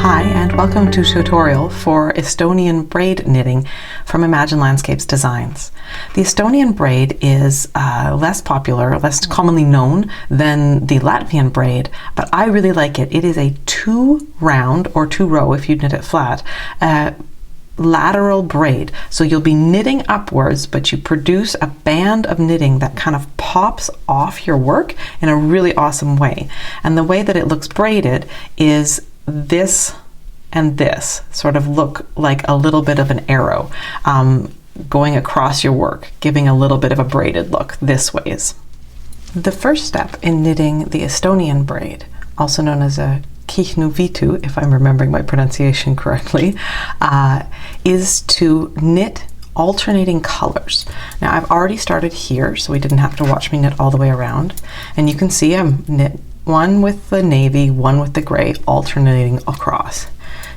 Hi and welcome to tutorial for Estonian braid knitting from Imagine Landscapes Designs. The Estonian braid is less popular, less commonly known than the Latvian braid, but I really like it. It is a 2-round or 2-row if you knit it flat, lateral braid. So you'll be knitting upwards, but you produce a band of knitting that kind of pops off your work in a really awesome way. And the way that it looks braided is this and this sort of look like a little bit of an arrow going across your work, giving a little bit of a braided look this ways. The first step in knitting the Estonian braid, also known as a kihnuvitu, if I'm remembering my pronunciation correctly, is to knit alternating colors. Now I've already started here, so we didn't have to watch me knit all the way around. And you can see I'm knit one with the navy, one with the gray, alternating across.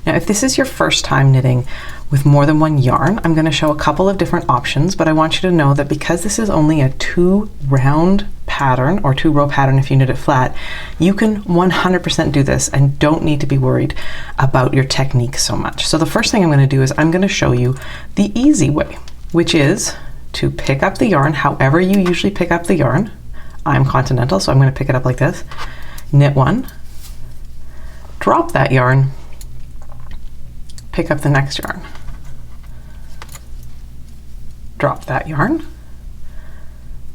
Now if this is your first time knitting with more than one yarn, I'm going to show a couple of different options, but I want you to know that because this is only a 2-round pattern, or 2-row pattern if you knit it flat, you can 100% do this and don't need to be worried about your technique so much. So the first thing I'm going to do is I'm going to show you the easy way, which is to pick up the yarn however you usually pick up the yarn. I'm continental, so I'm going to pick it up like this. Knit one, drop that yarn, pick up the next yarn, drop that yarn,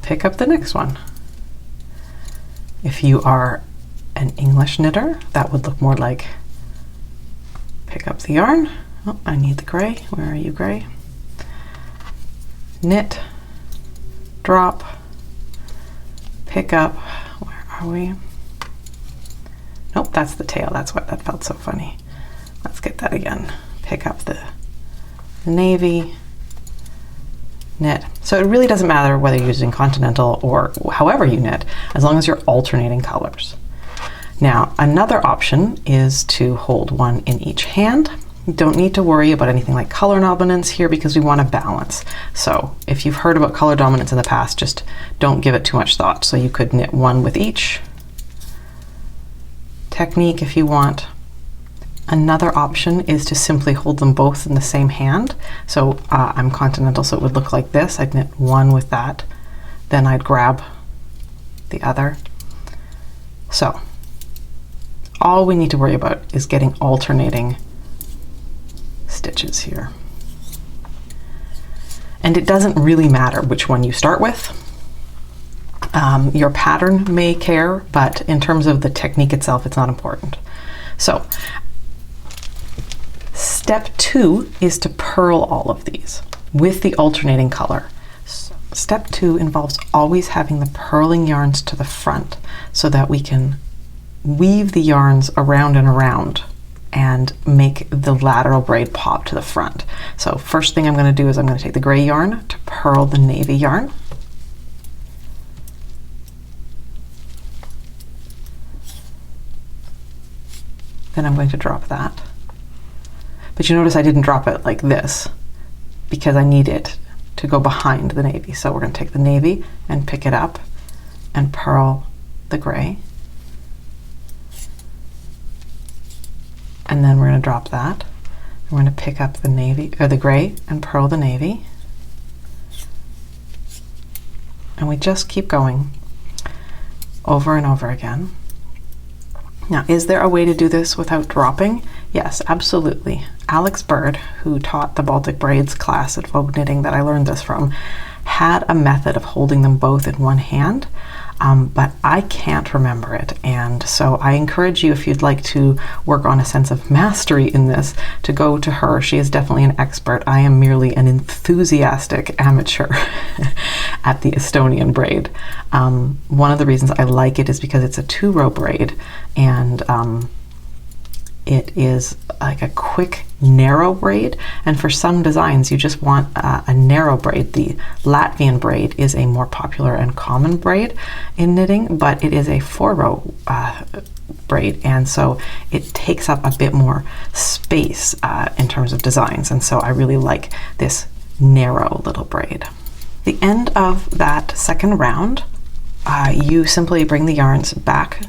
pick up the next one. If you are an English knitter, that would look more like pick up the yarn. Oh, I need the gray. Where are you, gray? Knit, drop, pick up. Where are we? Nope, that's the tail. That's what that felt so funny. Let's get that again. Pick up the navy, knit. So it really doesn't matter whether you're using continental or however you knit, as long as you're alternating colors. Now, another option is to hold one in each hand. You don't need to worry about anything like color dominance here because we want to balance. So if you've heard about color dominance in the past, just don't give it too much thought. So you could knit one with each technique if you want. Another option is to simply hold them both in the same hand. So I'm continental, so it would look like this. I'd knit one with that, then I'd grab the other. So all we need to worry about is getting alternating stitches here. And it doesn't really matter which one you start with. Your pattern may care, but in terms of the technique itself, it's not important. So step 2 is to purl all of these with the alternating color. So step 2 involves always having the purling yarns to the front so that we can weave the yarns around and around and make the lateral braid pop to the front. So first thing I'm going to do is I'm going to take the gray yarn to purl the navy yarn. Then I'm going to drop that. But you notice I didn't drop it like this because I need it to go behind the navy. So we're going to take the navy and pick it up and purl the gray. And then we're going to drop that. We're going to pick up the navy or the gray and purl the navy. And we just keep going over and over again. Now, is there a way to do this without dropping? Yes, absolutely. Alex Bird, who taught the Baltic Braids class at Vogue Knitting that I learned this from, had a method of holding them both in one hand, but I can't remember it. And so I encourage you, if you'd like to work on a sense of mastery in this, to go to her. She is definitely an expert. I am merely an enthusiastic amateur at the Estonian braid. One of the reasons I like it is because it's a 2-row braid, and it is like a quick, narrow braid, and for some designs you just want a narrow braid. The Latvian braid is a more popular and common braid in knitting, but it is a 4-row braid, and so it takes up a bit more space in terms of designs, and so I really like this narrow little braid. The end of that second round, you simply bring the yarns back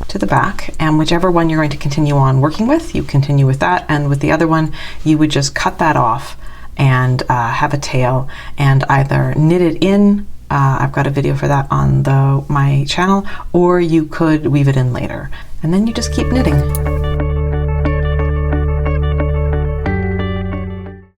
to the back, and whichever one you're going to continue on working with, you continue with that, and with the other one you would just cut that off and have a tail and either knit it in. I've got a video for that on my channel, or you could weave it in later, and then you just keep knitting.